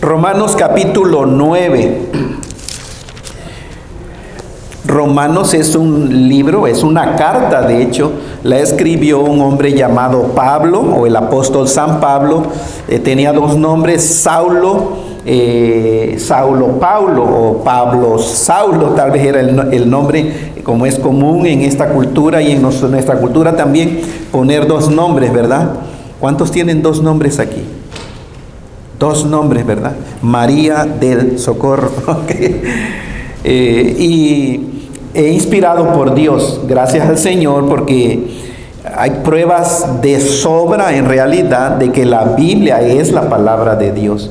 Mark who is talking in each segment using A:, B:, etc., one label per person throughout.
A: Romanos capítulo 9. Romanos es un libro, es una carta, de hecho, la escribió un hombre llamado Pablo, o el apóstol San Pablo. Tenía dos nombres, Saulo Paulo, o Pablo Saulo, tal vez era el nombre, como es común en esta cultura y en nuestra cultura también, poner dos nombres, ¿verdad? ¿Cuántos tienen dos nombres aquí? Dos nombres, ¿verdad? María del Socorro. Okay. Y he inspirado por Dios, gracias al Señor, porque hay pruebas de sobra en realidad de que la Biblia es la palabra de Dios.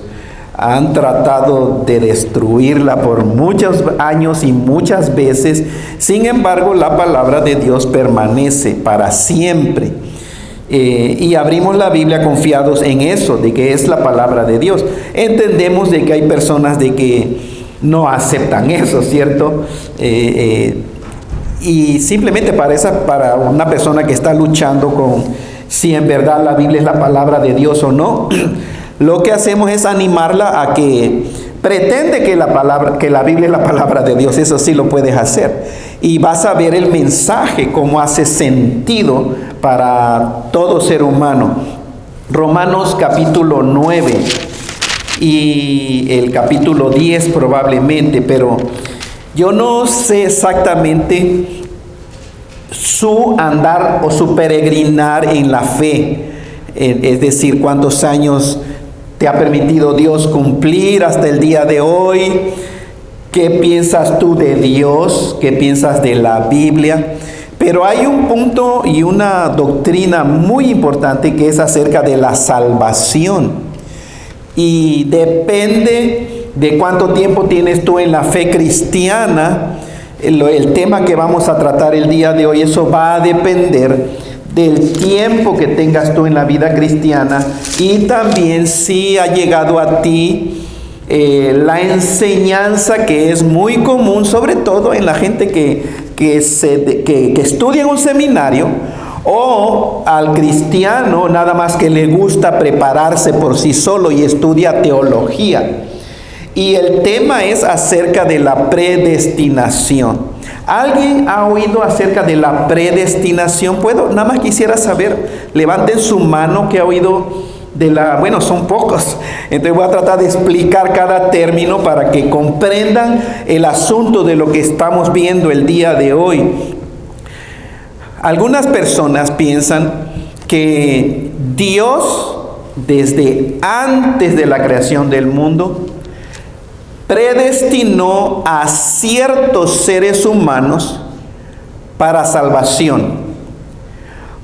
A: Han tratado de destruirla por muchos años y muchas veces. Sin embargo, la palabra de Dios permanece para siempre. Y abrimos la Biblia confiados en eso, de que es la palabra de Dios. Entendemos de que hay personas de que no aceptan eso, ¿cierto? Y simplemente para una persona que está luchando con si en verdad la Biblia es la palabra de Dios o no, lo que hacemos es animarla a que pretende que la Biblia es la palabra de Dios. Eso sí lo puedes hacer. Y vas a ver el mensaje, cómo hace sentido para todo ser humano. Romanos capítulo 9 y el capítulo 10 probablemente, pero yo no sé exactamente su andar o su peregrinar en la fe. Es decir, cuántos años te ha permitido Dios cumplir hasta el día de hoy. ¿Qué piensas tú de Dios? ¿Qué piensas de la Biblia? Pero hay un punto y una doctrina muy importante que es acerca de la salvación. Y depende de cuánto tiempo tienes tú en la fe cristiana. El tema que vamos a tratar el día de hoy, eso va a depender del tiempo que tengas tú en la vida cristiana, y también si ha llegado a ti la enseñanza que es muy común, sobre todo en la gente que estudia en un seminario, o al cristiano nada más que le gusta prepararse por sí solo y estudia teología. Y el tema es acerca de la predestinación. ¿Alguien ha oído acerca de la predestinación? Nada más quisiera saber, levanten su mano que ha oído bueno, son pocos. Entonces voy a tratar de explicar cada término para que comprendan el asunto de lo que estamos viendo el día de hoy. Algunas personas piensan que Dios, desde antes de la creación del mundo, predestinó a ciertos seres humanos para salvación.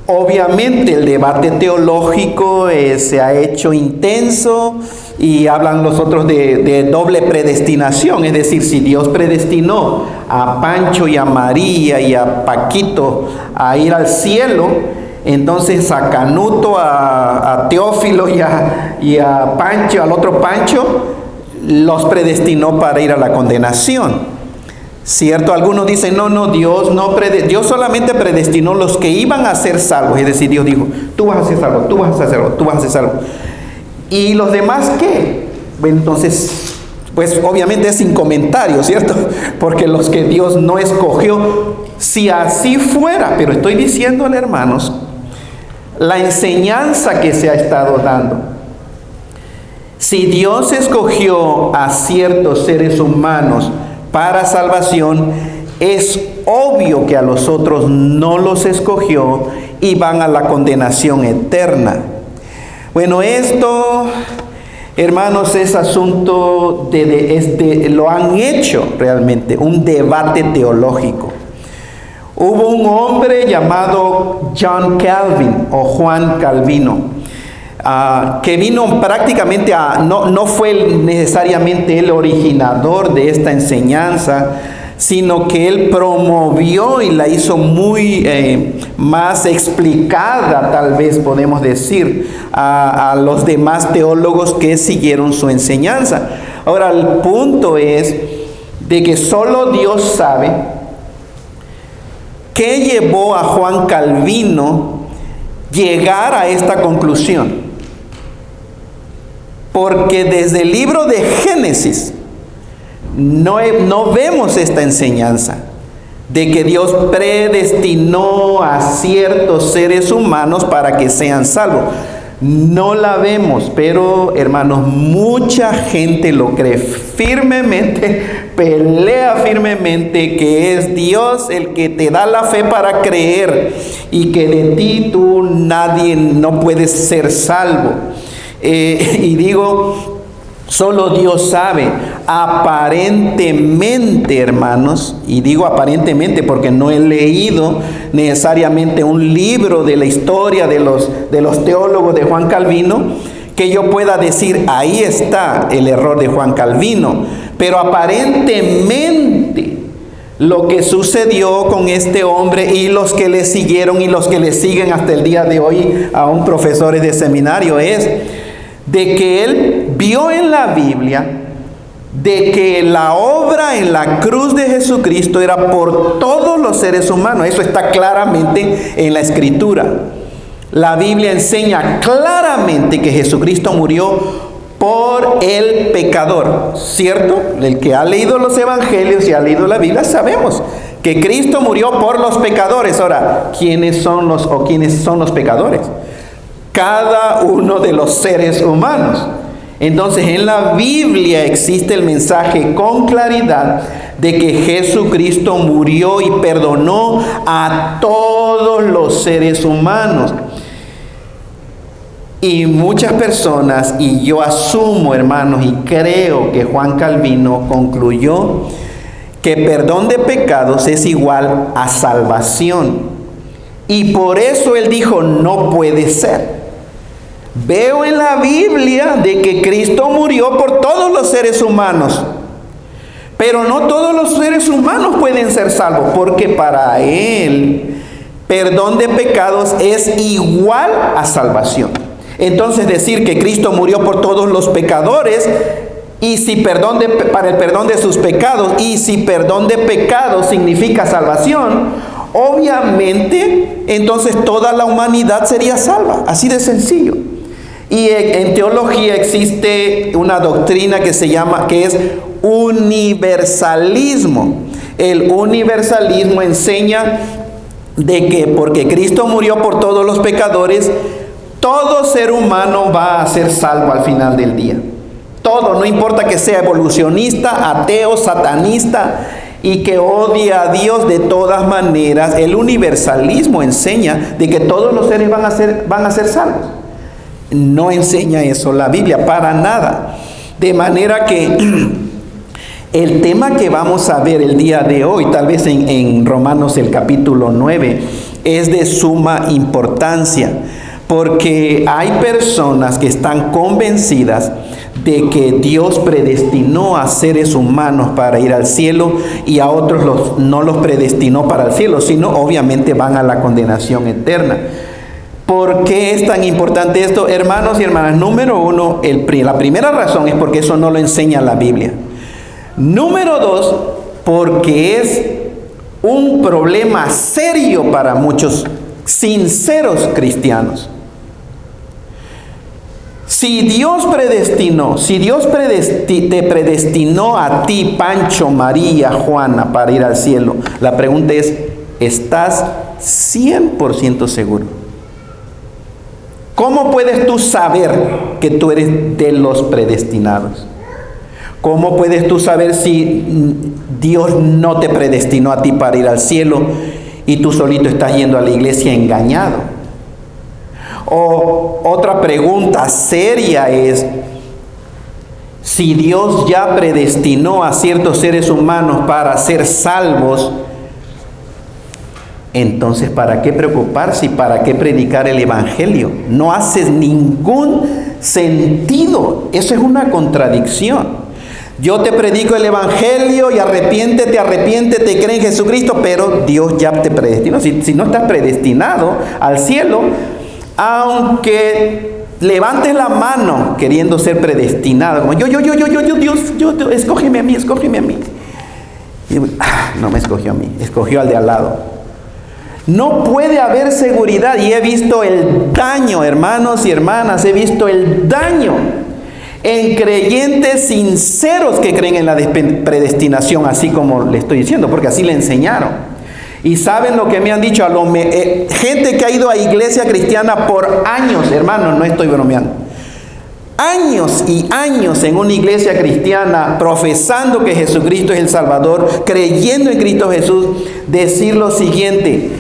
A: Obviamente el debate teológico se ha hecho intenso y hablan los otros de doble predestinación, es decir, si Dios predestinó a Pancho y a María y a Paquito a ir al cielo, entonces a Canuto, a Teófilo y a Pancho, al otro Pancho, los predestinó para ir a la condenación. ¿Cierto? Algunos dicen, no, Dios solamente predestinó los que iban a ser salvos. Es decir, Dios dijo, tú vas a ser salvo, tú vas a ser salvo, tú vas a ser salvo. ¿Y los demás qué? Bueno, entonces, pues obviamente es sin comentario, ¿cierto? Porque los que Dios no escogió, si así fuera, pero estoy diciéndole, hermanos, la enseñanza que se ha estado dando. Si Dios escogió a ciertos seres humanos para salvación, es obvio que a los otros no los escogió y van a la condenación eterna. Bueno, esto, hermanos, es asunto lo han hecho realmente un debate teológico. Hubo un hombre llamado John Calvin o Juan Calvino, que vino prácticamente no fue necesariamente el originador de esta enseñanza, sino que él promovió y la hizo muy más explicada, tal vez podemos decir, a los demás teólogos que siguieron su enseñanza. Ahora, el punto es de que solo Dios sabe qué llevó a Juan Calvino llegar a esta conclusión. porque desde el libro de Génesis no vemos esta enseñanza de que Dios predestinó a ciertos seres humanos para que sean salvos. No la vemos, pero hermanos, mucha gente lo cree firmemente, pelea firmemente que es Dios el que te da la fe para creer y que de ti nadie no puede ser salvo. Y digo, solo Dios sabe. Aparentemente, hermanos, y digo aparentemente porque no he leído necesariamente un libro de la historia de los teólogos de Juan Calvino, que yo pueda decir, ahí está el error de Juan Calvino. Pero aparentemente lo que sucedió con este hombre y los que le siguieron y los que le siguen hasta el día de hoy, aún profesores de seminario, es de que él vio en la Biblia de que la obra en la cruz de Jesucristo era por todos los seres humanos. Eso está claramente en la Escritura. La Biblia enseña claramente que Jesucristo murió por el pecador, ¿cierto? El que ha leído los evangelios y ha leído la Biblia, sabemos que Cristo murió por los pecadores. Ahora, ¿quiénes son los pecadores? Cada uno de los seres humanos. Entonces, en la Biblia existe el mensaje con claridad de que Jesucristo murió y perdonó a todos los seres humanos. Y muchas personas, y yo asumo, hermanos, y creo que Juan Calvino concluyó que perdón de pecados es igual a salvación. Y por eso él dijo, no puede ser. Veo en la Biblia de que Cristo murió por todos los seres humanos, pero no todos los seres humanos pueden ser salvos, porque para él perdón de pecados es igual a salvación. Entonces decir que Cristo murió por todos los pecadores y si para el perdón de sus pecados, y si perdón de pecados significa salvación, obviamente entonces toda la humanidad sería salva, así de sencillo. Y en teología existe una doctrina que es universalismo. El universalismo enseña de que porque Cristo murió por todos los pecadores, todo ser humano va a ser salvo al final del día. Todo, no importa que sea evolucionista, ateo, satanista y que odie a Dios, de todas maneras, el universalismo enseña de que todos los seres van a ser salvos. No enseña eso la Biblia, para nada. De manera que el tema que vamos a ver el día de hoy, tal vez en Romanos el capítulo 9, es de suma importancia, porque hay personas que están convencidas de que Dios predestinó a seres humanos para ir al cielo y a otros no los predestinó para el cielo, sino obviamente van a la condenación eterna. ¿Por qué es tan importante esto, hermanos y hermanas? Número uno, la primera razón es porque eso no lo enseña la Biblia. Número dos, porque es un problema serio para muchos sinceros cristianos. Si Dios te predestinó a ti, Pancho, María, Juana, para ir al cielo, la pregunta es, ¿estás 100% seguro? ¿Cómo puedes tú saber que tú eres de los predestinados? ¿Cómo puedes tú saber si Dios no te predestinó a ti para ir al cielo y tú solito estás yendo a la iglesia engañado? O otra pregunta seria es, si Dios ya predestinó a ciertos seres humanos para ser salvos, entonces ¿para qué preocuparse y para qué predicar el evangelio? No hace ningún sentido. Eso es una contradicción. Yo te predico el evangelio y arrepiéntete, cree en Jesucristo, pero Dios ya te predestinó. Si no estás predestinado al cielo, aunque levantes la mano queriendo ser predestinado, como Dios, escógeme a mí. Y, no me escogió a mí, escogió al de al lado. No puede haber seguridad, y he visto el daño, hermanos y hermanas, he visto el daño en creyentes sinceros que creen en la predestinación, así como le estoy diciendo, porque así le enseñaron. Y saben lo que me han dicho, gente que ha ido a iglesia cristiana por años, hermanos, no estoy bromeando. Años y años en una iglesia cristiana, profesando que Jesucristo es el Salvador, creyendo en Cristo Jesús, decir lo siguiente,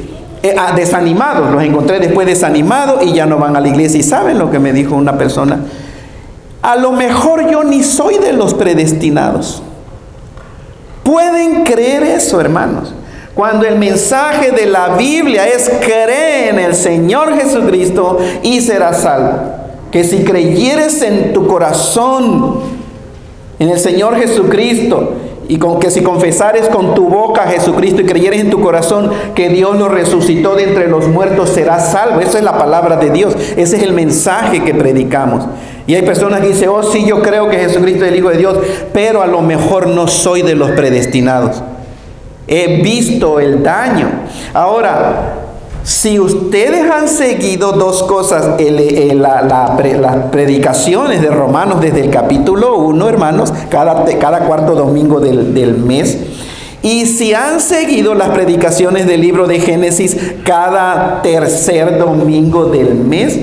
A: desanimados, los encontré después desanimados y ya no van a la iglesia. ¿Y saben lo que me dijo una persona? A lo mejor yo ni soy de los predestinados. ¿Pueden creer eso, hermanos? Cuando el mensaje de la Biblia es: cree en el Señor Jesucristo y serás salvo. Que si creyeres en tu corazón en el Señor Jesucristo, y que si confesares con tu boca a Jesucristo y creyeres en tu corazón que Dios lo resucitó de entre los muertos, serás salvo. Esa es la palabra de Dios. Ese es el mensaje que predicamos. Y hay personas que dicen: oh sí, yo creo que Jesucristo es el Hijo de Dios, pero a lo mejor no soy de los predestinados. He visto el daño. Ahora, si ustedes han seguido dos cosas, las predicaciones de Romanos desde el capítulo 1, hermanos, cada cuarto domingo del mes, y si han seguido las predicaciones del libro de Génesis cada tercer domingo del mes,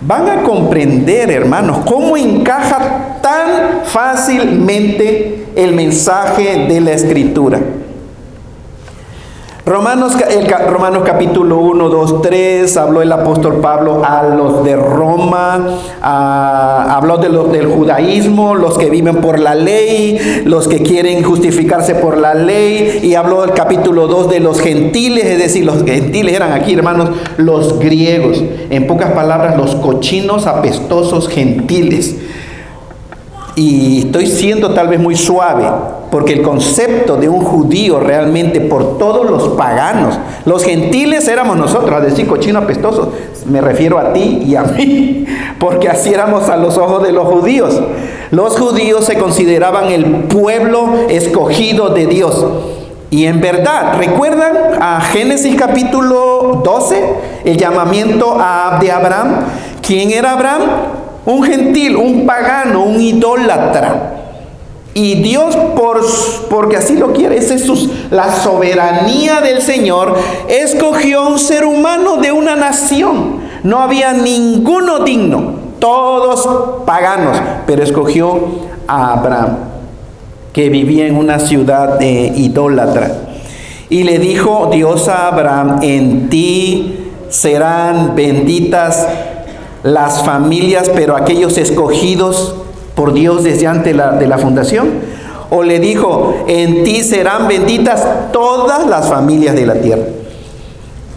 A: van a comprender, hermanos, cómo encaja tan fácilmente el mensaje de la Escritura. Romanos capítulo 1, 2, 3, habló el apóstol Pablo a los de Roma, habló del judaísmo, los que viven por la ley, los que quieren justificarse por la ley, y habló del capítulo 2 de los gentiles, es decir, los gentiles eran aquí, hermanos, los griegos, en pocas palabras, los cochinos apestosos gentiles. Y estoy siendo tal vez muy suave, porque el concepto de un judío realmente por todos los paganos, los gentiles éramos nosotros, a decir cochino apestoso, me refiero a ti y a mí, porque así éramos a los ojos de los judíos. Los judíos se consideraban el pueblo escogido de Dios. Y en verdad, ¿recuerdan a Génesis capítulo 12? El llamamiento de Abraham. ¿Quién era Abraham? Un gentil, un pagano, un idólatra. Y Dios, porque así lo quiere, esa es la soberanía del Señor, escogió a un ser humano de una nación. No había ninguno digno, todos paganos, pero escogió a Abraham, que vivía en una ciudad idólatra. Y le dijo Dios a Abraham: en ti serán benditas las familias, pero aquellos escogidos por Dios desde antes de la fundación. O le dijo: en ti serán benditas todas las familias de la tierra.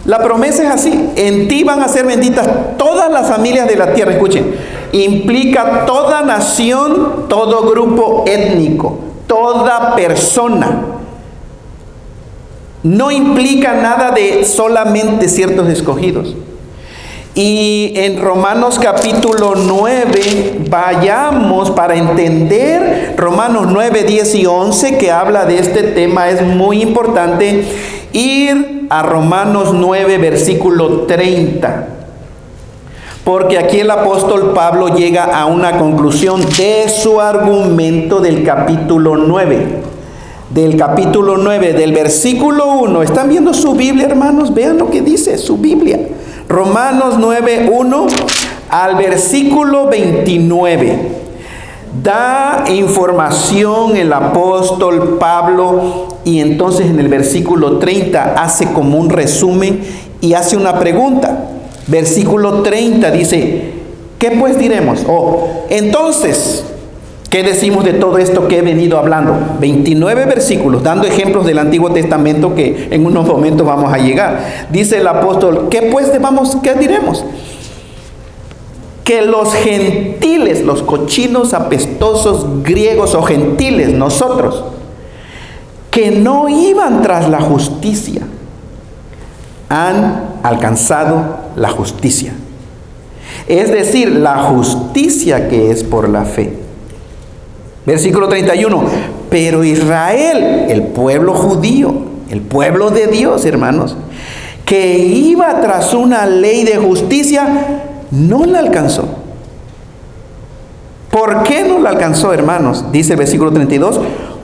A: La promesa es así: en ti van a ser benditas todas las familias de la tierra. Escuchen, implica toda nación, todo grupo étnico, toda persona. No implica nada de solamente ciertos escogidos. Y en Romanos capítulo 9, vayamos para entender Romanos 9, 10 y 11, que habla de este tema. Es muy importante ir a Romanos 9, versículo 30. Porque aquí el apóstol Pablo llega a una conclusión de su argumento del capítulo 9. Del capítulo 9, del versículo 1. ¿Están viendo su Biblia, hermanos? Vean lo que dice su Biblia. Romanos 9, 1 al versículo 29. Da información el apóstol Pablo, y entonces en el versículo 30 hace como un resumen y hace una pregunta. Versículo 30 dice: ¿qué pues diremos? Entonces, ¿qué decimos de todo esto que he venido hablando? 29 versículos, dando ejemplos del Antiguo Testamento que en unos momentos vamos a llegar. Dice el apóstol: ¿qué pues qué diremos? Que los gentiles, los cochinos apestosos griegos o gentiles, nosotros, que no iban tras la justicia, han alcanzado la justicia. Es decir, la justicia que es por la fe. Versículo 31. Pero Israel, el pueblo judío, el pueblo de Dios, hermanos, que iba tras una ley de justicia, no la alcanzó. ¿Por qué no la alcanzó, hermanos? Dice el versículo 32,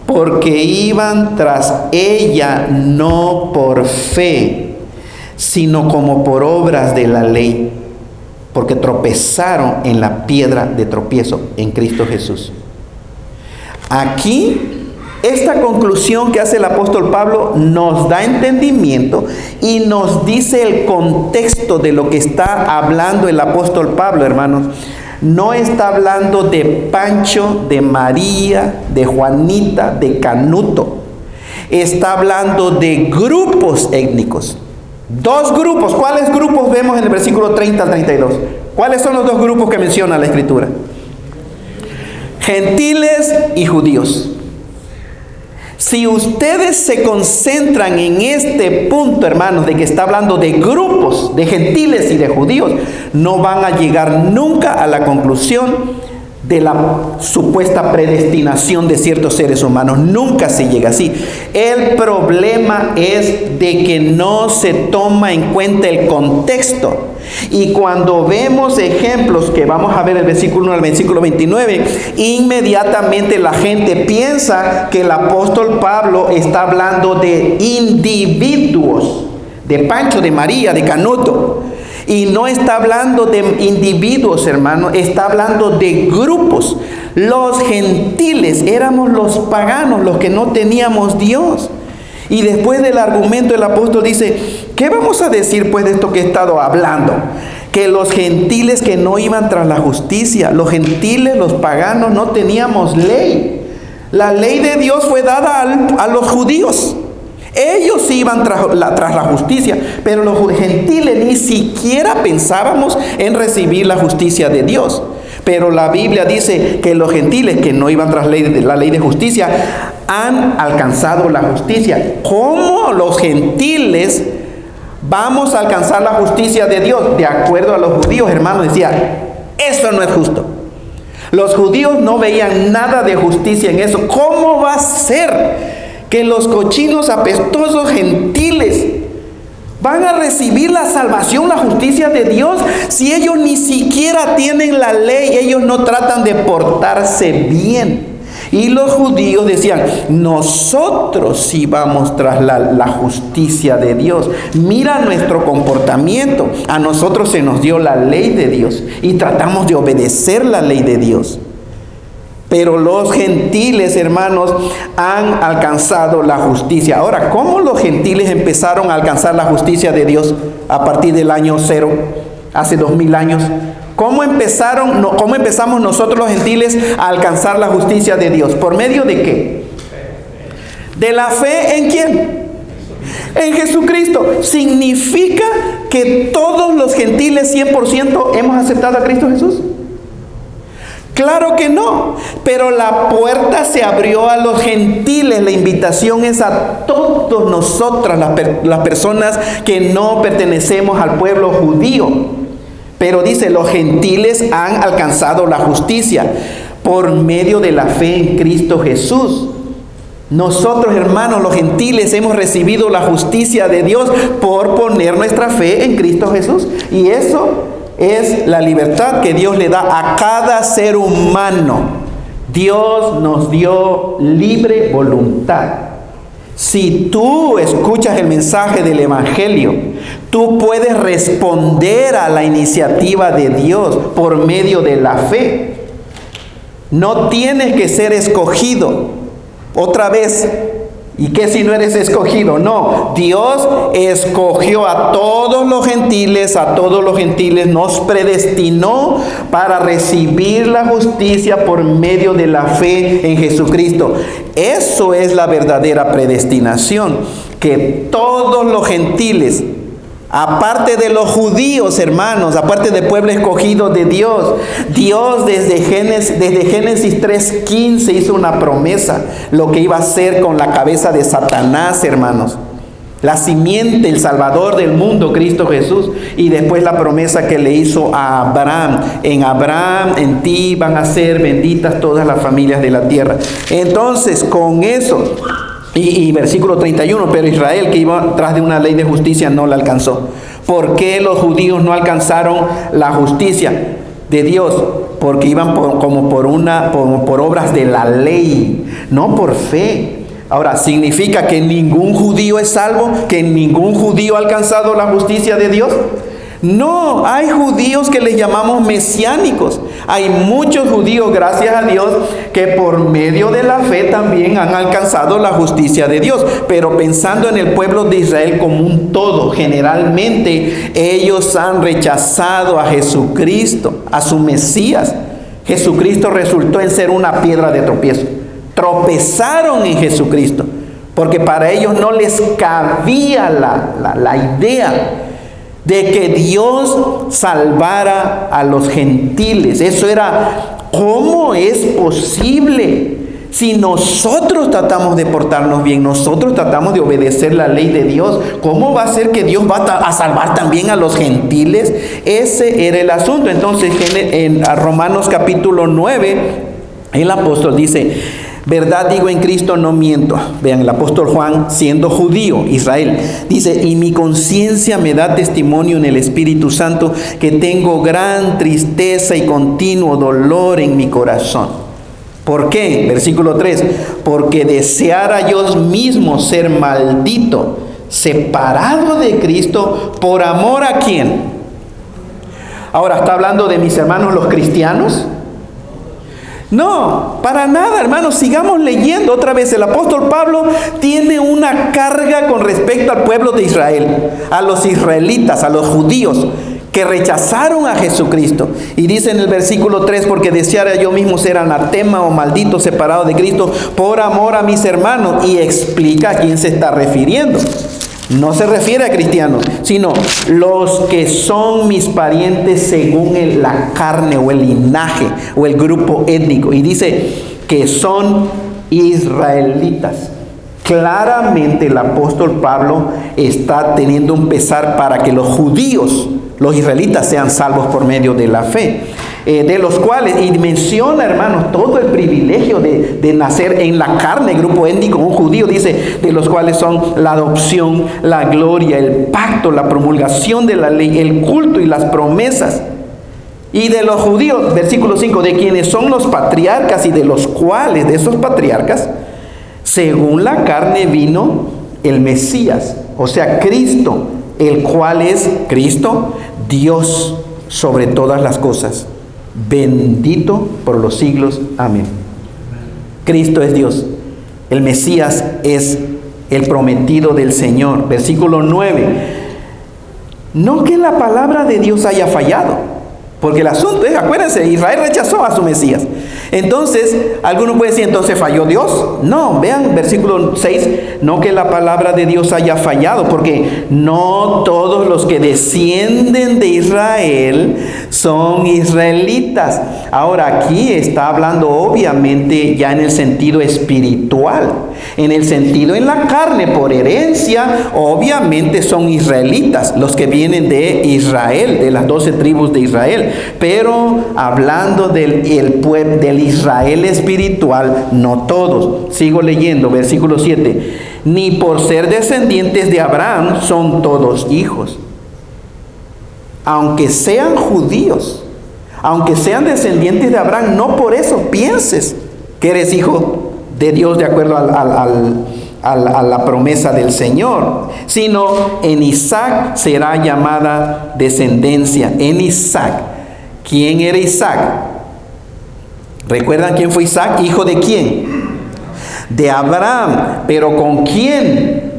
A: porque iban tras ella no por fe, sino como por obras de la ley, porque tropezaron en la piedra de tropiezo, en Cristo Jesús. Aquí, esta conclusión que hace el apóstol Pablo nos da entendimiento y nos dice el contexto de lo que está hablando el apóstol Pablo, hermanos. No está hablando de Pancho, de María, de Juanita, de Canuto. Está hablando de grupos étnicos. Dos grupos. ¿Cuáles grupos vemos en el versículo 30 al 32? ¿Cuáles son los dos grupos que menciona la Escritura? Gentiles y judíos. Si ustedes se concentran en este punto, hermanos, de que está hablando de grupos, de gentiles y de judíos, no van a llegar nunca a la conclusión de la supuesta predestinación de ciertos seres humanos. Nunca se llega así. El problema es de que no se toma en cuenta el contexto. Y cuando vemos ejemplos que vamos a ver el versículo 1 al versículo 29, inmediatamente la gente piensa que el apóstol Pablo está hablando de individuos, de Pancho, de María, de Canuto. Y no está hablando de individuos, hermanos, está hablando de grupos. Los gentiles éramos los paganos, los que no teníamos Dios. Y después del argumento el apóstol dice, ¿qué vamos a decir pues de esto que he estado hablando? Que los gentiles que no iban tras la justicia, los gentiles, los paganos, no teníamos ley. La ley de Dios fue dada a los judíos. Ellos iban tras la justicia, pero los gentiles ni siquiera pensábamos en recibir la justicia de Dios. Pero la Biblia dice que los gentiles que no iban tras la ley de justicia han alcanzado la justicia. ¿Cómo los gentiles vamos a alcanzar la justicia de Dios? De acuerdo a los judíos, hermanos, decía, eso no es justo. Los judíos no veían nada de justicia en eso. ¿Cómo va a ser que los cochinos apestosos gentiles van a recibir la salvación, la justicia de Dios, si ellos ni siquiera tienen la ley? Ellos no tratan de portarse bien. Y los judíos decían, nosotros sí vamos tras la justicia de Dios. Mira nuestro comportamiento. A nosotros se nos dio la ley de Dios y tratamos de obedecer la ley de Dios. Pero los gentiles, hermanos, han alcanzado la justicia. Ahora, ¿cómo los gentiles empezaron a alcanzar la justicia de Dios a partir del año 0, hace 2000 años? ¿Cómo empezamos nosotros los gentiles a alcanzar la justicia de Dios? ¿Por medio de qué? ¿De la fe en quién? En Jesucristo. ¿Significa que todos los gentiles 100% hemos aceptado a Cristo Jesús? Claro que no, pero la puerta se abrió a los gentiles. La invitación es a todos nosotras, las personas que no pertenecemos al pueblo judío. Pero dice, los gentiles han alcanzado la justicia por medio de la fe en Cristo Jesús. Nosotros, hermanos, los gentiles, hemos recibido la justicia de Dios por poner nuestra fe en Cristo Jesús. Y eso es la libertad que Dios le da a cada ser humano. Dios nos dio libre voluntad. Si tú escuchas el mensaje del Evangelio, tú puedes responder a la iniciativa de Dios por medio de la fe. No tienes que ser escogido. Otra vez, ¿y qué si no eres escogido? No, Dios escogió a todos los gentiles, nos predestinó para recibir la justicia por medio de la fe en Jesucristo. Eso es la verdadera predestinación, que todos los gentiles, aparte de los judíos, hermanos, aparte del pueblo escogido de Dios, Dios desde Génesis 3:15 hizo una promesa, lo que iba a hacer con la cabeza de Satanás, hermanos. La simiente, el Salvador del mundo, Cristo Jesús. Y después la promesa que le hizo a Abraham. En Abraham, en ti van a ser benditas todas las familias de la tierra. Entonces, con eso... Y versículo 31, pero Israel, que iba tras de una ley de justicia, no la alcanzó. ¿Por qué los judíos no alcanzaron la justicia de Dios? porque iban como por obras de la ley, no por fe. Ahora, ¿significa que ningún judío es salvo? ¿Que ningún judío ha alcanzado la justicia de Dios? No, hay judíos que les llamamos mesiánicos. Hay muchos judíos, gracias a Dios, que por medio de la fe también han alcanzado la justicia de Dios. Pero pensando en el pueblo de Israel como un todo, generalmente ellos han rechazado a Jesucristo, a su Mesías. Jesucristo resultó en ser una piedra de tropiezo. Tropezaron en Jesucristo, porque para ellos no les cabía la idea de que Dios salvara a los gentiles. Eso era, ¿cómo es posible? Si nosotros tratamos de portarnos bien, nosotros tratamos de obedecer la ley de Dios, ¿cómo va a ser que Dios va a salvar también a los gentiles? Ese era el asunto. Entonces, en Romanos capítulo 9, el apóstol dice: verdad digo en Cristo, no miento. Vean, el apóstol Juan, siendo judío, Israel, dice: y mi conciencia me da testimonio en el Espíritu Santo que tengo gran tristeza y continuo dolor en mi corazón. ¿Por qué? Versículo 3: porque deseara yo mismo ser maldito, separado de Cristo, por amor ¿a quién? Ahora, ¿está hablando de mis hermanos los cristianos? No, para nada, hermanos. Sigamos leyendo otra vez. El apóstol Pablo tiene una carga con respecto al pueblo de Israel, a los israelitas, a los judíos que rechazaron a Jesucristo. Y dice en el versículo 3: porque deseara yo mismo ser anatema o maldito, separado de Cristo, por amor a mis hermanos. Y explica a quién se está refiriendo. No se refiere a cristianos, sino los que son mis parientes según la carne o el linaje o el grupo étnico. Y dice que son israelitas. Claramente el apóstol Pablo está teniendo un pesar para que los judíos, los israelitas, sean salvos por medio de la fe. De los cuales, y menciona, hermanos, todo el privilegio de nacer en la carne, grupo étnico, un judío, dice, de los cuales son la adopción, la gloria, el pacto, la promulgación de la ley, el culto y las promesas. Y de los judíos, versículo 5, de quienes son los patriarcas, y de los cuales, de esos patriarcas, según la carne vino el Mesías, o sea, Cristo, el cual es Cristo, Dios sobre todas las cosas, bendito por los siglos. Amén. Cristo es Dios. El Mesías es el prometido del Señor. Versículo 9. No que la palabra de Dios haya fallado, porque el asunto es, acuérdense, Israel rechazó a su Mesías. Entonces, alguno puede decir, ¿entonces falló Dios? No, vean versículo 6, no que la palabra de Dios haya fallado, porque no todos los que descienden de Israel son israelitas. Ahora, aquí está hablando obviamente ya en el sentido espiritual. En el sentido en la carne, por herencia, obviamente son israelitas, los que vienen de Israel, de las 12 tribus de Israel. Pero hablando del Israel espiritual, no todos. Sigo leyendo, versículo 7. Ni por ser descendientes de Abraham son todos hijos. Aunque sean judíos, aunque sean descendientes de Abraham, no por eso pienses que eres hijo de Dios de acuerdo a la promesa del Señor, sino en Isaac será llamada descendencia. En Isaac. ¿Quién era Isaac? ¿Recuerdan quién fue Isaac? ¿Hijo de quién? De Abraham. ¿Pero con quién?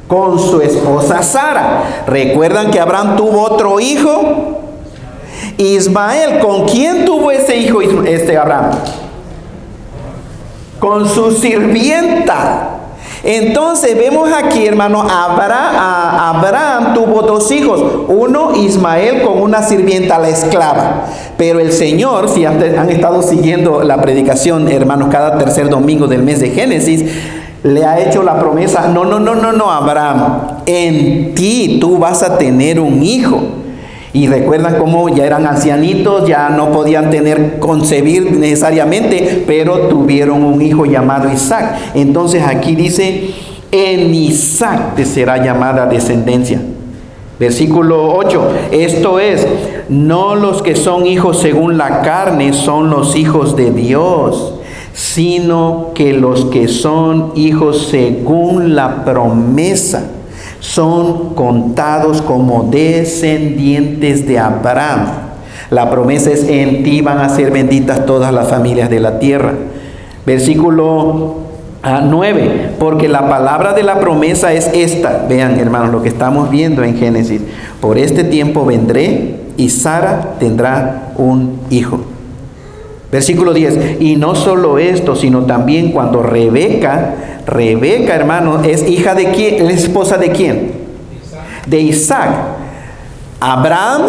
A: Con su esposa Sara. ¿Recuerdan que Abraham tuvo otro hijo? Ismael. ¿Con quién tuvo ese hijo Abraham? Con su sirvienta. Entonces vemos aquí, hermano, Abraham tuvo dos hijos. Uno, Ismael, con una sirvienta, la esclava. Pero el Señor, si han estado siguiendo la predicación, hermanos, cada tercer domingo del mes de Génesis, le ha hecho la promesa: no, Abraham, en ti tú vas a tener un hijo. Y recuerdan cómo ya eran ancianitos, ya no podían concebir necesariamente, pero tuvieron un hijo llamado Isaac. Entonces aquí dice, en Isaac te será llamada descendencia. Versículo 8, esto es, no los que son hijos según la carne son los hijos de Dios, sino que los que son hijos según la promesa son contados como descendientes de Abraham. La promesa es: en ti van a ser benditas todas las familias de la tierra. Versículo 9, porque la palabra de la promesa es esta. Vean, hermanos, lo que estamos viendo en Génesis: por este tiempo vendré y Sara tendrá un hijo. Versículo 10, y no solo esto, sino también cuando Rebeca, hermanos, es hija de quién, es esposa de quién, de Isaac. Abraham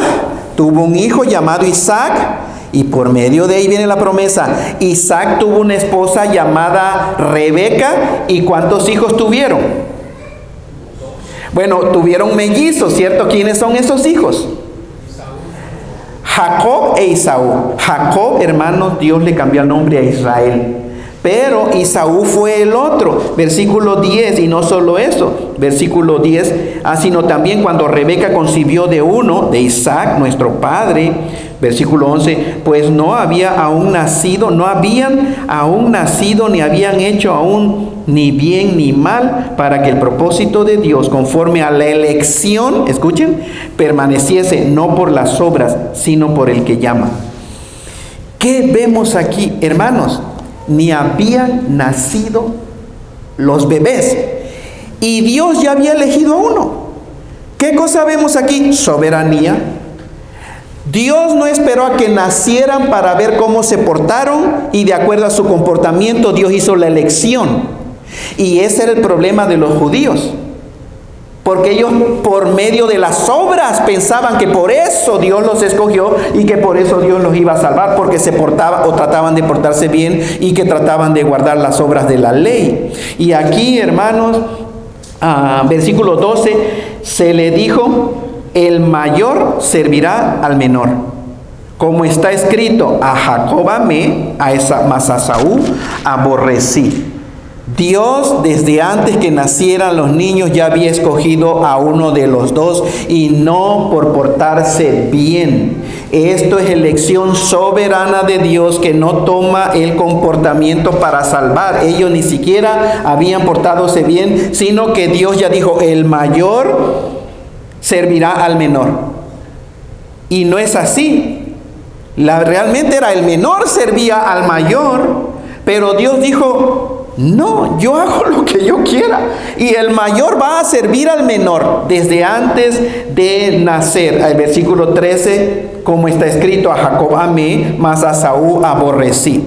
A: tuvo un hijo llamado Isaac, y por medio de ahí viene la promesa. Isaac tuvo una esposa llamada Rebeca. ¿Y cuántos hijos tuvieron? Bueno, tuvieron mellizos, ¿cierto? ¿Quiénes son esos hijos? Jacob e Esaú. Jacob, hermanos, Dios le cambió el nombre a Israel, pero Esaú fue el otro. Versículo 10, y no solo eso, versículo 10, sino también cuando Rebeca concibió de uno, de Isaac, nuestro padre. Versículo 11, pues no habían aún nacido, ni habían hecho aún ni bien ni mal, para que el propósito de Dios, conforme a la elección, escuchen, permaneciese no por las obras, sino por el que llama. ¿Qué vemos aquí, hermanos? Ni habían nacido los bebés, y Dios ya había elegido a uno. ¿Qué cosa vemos aquí? Soberanía. Dios no esperó a que nacieran para ver cómo se portaron, y de acuerdo a su comportamiento Dios hizo la elección. Y ese era el problema de los judíos, porque ellos por medio de las obras pensaban que por eso Dios los escogió y que por eso Dios los iba a salvar, porque se portaban o trataban de portarse bien y que trataban de guardar las obras de la ley. Y aquí, hermanos, versículo 12, se le dijo: el mayor servirá al menor. Como está escrito: a Jacob amé, mas a Esaú aborrecí. Dios, desde antes que nacieran los niños, ya había escogido a uno de los dos, y no por portarse bien. Esto es elección soberana de Dios, que no toma el comportamiento para salvar. Ellos ni siquiera habían portadose bien, sino que Dios ya dijo: el mayor servirá al menor. Y no es así. Realmente era el menor servía al mayor, pero Dios dijo: no, yo hago lo que yo quiera, y el mayor va a servir al menor desde antes de nacer. El versículo 13, como está escrito: a Jacob amé, mas a Esaú aborrecí.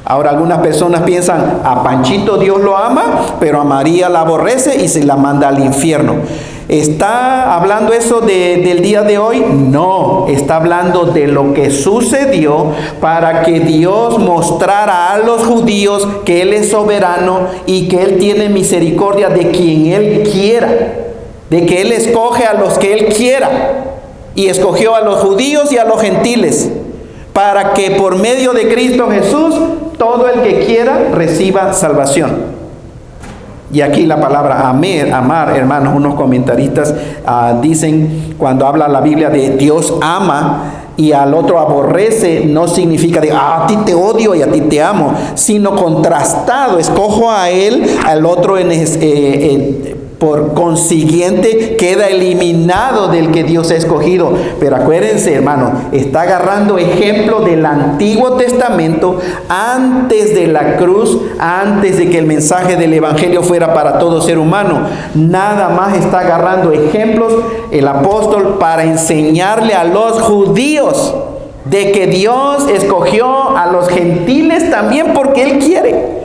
A: Ahora, algunas personas piensan: a Panchito Dios lo ama, pero a María la aborrece y se la manda al infierno. ¿Está hablando eso del día de hoy? No, está hablando de lo que sucedió para que Dios mostrara a los judíos que Él es soberano y que Él tiene misericordia de quien Él quiera, de que Él escoge a los que Él quiera, y escogió a los judíos y a los gentiles, para que por medio de Cristo Jesús todo el que quiera reciba salvación. Y aquí la palabra amar, hermanos, unos comentaristas dicen, cuando habla la Biblia de Dios ama y al otro aborrece, no significa de a ti te odio y a ti te amo, sino contrastado: escojo a él, al otro por consiguiente queda eliminado del que Dios ha escogido. Pero acuérdense, hermano, está agarrando ejemplo del Antiguo Testamento, antes de la cruz, antes de que el mensaje del Evangelio fuera para todo ser humano. Nada más está agarrando ejemplos el apóstol para enseñarle a los judíos de que Dios escogió a los gentiles también porque Él quiere.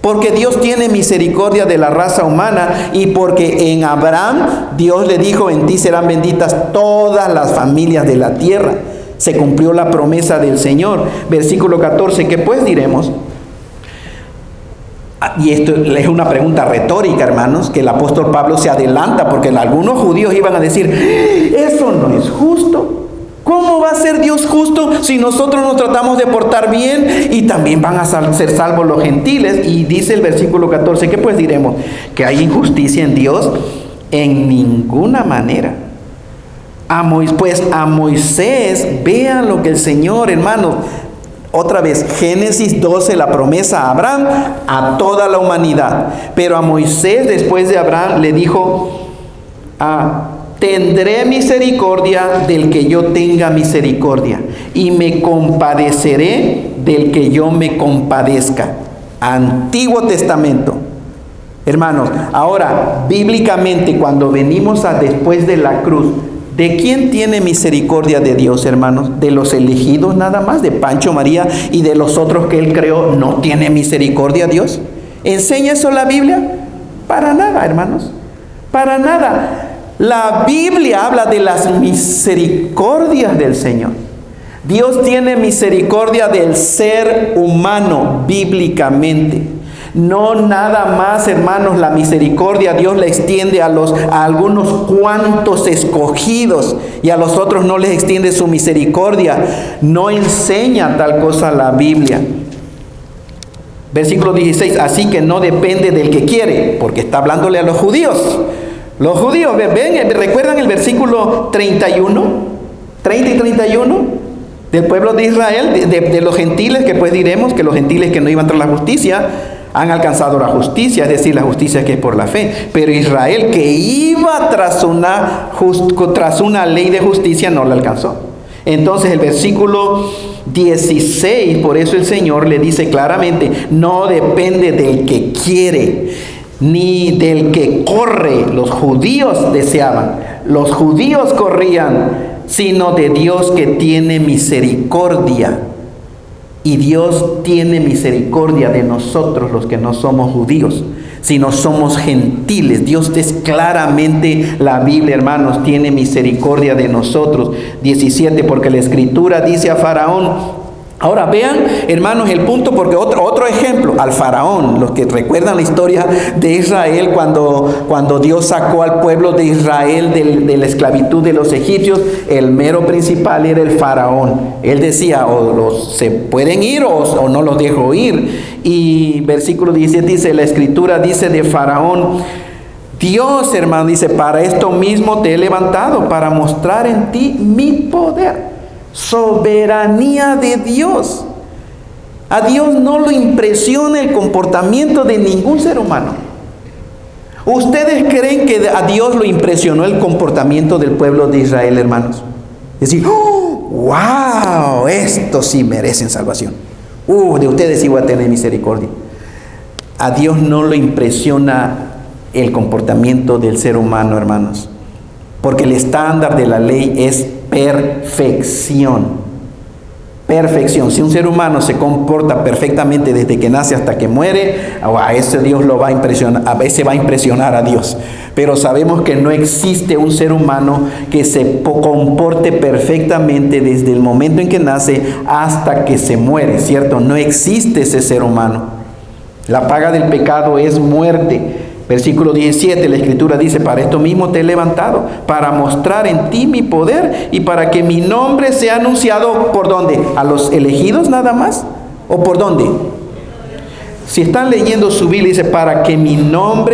A: Porque Dios tiene misericordia de la raza humana, y porque en Abraham Dios le dijo: en ti serán benditas todas las familias de la tierra. Se cumplió la promesa del Señor. Versículo 14, ¿qué pues diremos? Y esto es una pregunta retórica, hermanos, que el apóstol Pablo se adelanta, porque algunos judíos iban a decir: eso no es justo. ¿Cómo va a ser Dios justo si nosotros nos tratamos de portar bien y también van a ser salvos los gentiles? Y dice el versículo 14, ¿qué pues diremos? ¿Que hay injusticia en Dios? En ninguna manera. Pues a Moisés, vean lo que el Señor, hermanos, otra vez, Génesis 12, la promesa a Abraham, a toda la humanidad. Pero a Moisés, después de Abraham, le dijo, tendré misericordia del que yo tenga misericordia, y me compadeceré del que yo me compadezca. Antiguo Testamento. Hermanos, ahora, bíblicamente, cuando venimos a después de la cruz, ¿de quién tiene misericordia de Dios, hermanos? ¿De los elegidos nada más? ¿De Pancho, María y de los otros que Él creó? ¿No tiene misericordia Dios? ¿Enseña eso la Biblia? Para nada, hermanos. Para nada. La Biblia habla de las misericordias del Señor. Dios tiene misericordia del ser humano bíblicamente. No nada más, hermanos, la misericordia Dios la extiende a algunos cuantos escogidos y a los otros no les extiende su misericordia. No enseña tal cosa la Biblia. Versículo 16, así que no depende del que quiere, porque está hablándole a los judíos. Los judíos, ven, ¿recuerdan el versículo 31? 30 y 31 del pueblo de Israel, de los gentiles, que pues diremos que los gentiles que no iban tras la justicia han alcanzado la justicia, es decir, la justicia que es por la fe. Pero Israel, que iba tras una ley de justicia, no la alcanzó. Entonces el versículo 16, por eso el Señor le dice claramente, no depende del que quiere, ni del que corre. Los judíos deseaban, los judíos corrían, sino de Dios que tiene misericordia. Y Dios tiene misericordia de nosotros los que no somos judíos, sino somos gentiles. Dios es claramente, la Biblia, hermanos, tiene misericordia de nosotros. 17, porque la Escritura dice a Faraón. Ahora vean, hermanos, el punto, porque otro ejemplo, al faraón, los que recuerdan la historia de Israel cuando Dios sacó al pueblo de Israel de la esclavitud de los egipcios, el mero principal era el faraón. Él decía, se pueden ir o no los dejo ir. Y versículo 17 dice, la Escritura dice de Faraón, Dios, hermano, dice, para esto mismo te he levantado, para mostrar en ti mi poder. Soberanía de Dios. A Dios no lo impresiona el comportamiento de ningún ser humano. ¿Ustedes creen que a Dios lo impresionó el comportamiento del pueblo de Israel, hermanos? Es decir, wow, estos sí merecen salvación. De ustedes sí voy a tener misericordia. A Dios no lo impresiona el comportamiento del ser humano, hermanos, porque el estándar de la ley es perfección. Perfección. Si un ser humano se comporta perfectamente desde que nace hasta que muere, a ese Dios lo va a impresionar, a veces va a impresionar a Dios. Pero sabemos que no existe un ser humano que se comporte perfectamente desde el momento en que nace hasta que se muere, ¿cierto? No existe ese ser humano. La paga del pecado es muerte. Versículo 17, la Escritura dice, para esto mismo te he levantado, para mostrar en ti mi poder y para que mi nombre sea anunciado, ¿por dónde? ¿A los elegidos nada más? ¿O por dónde? Si están leyendo su Biblia, dice, para que mi nombre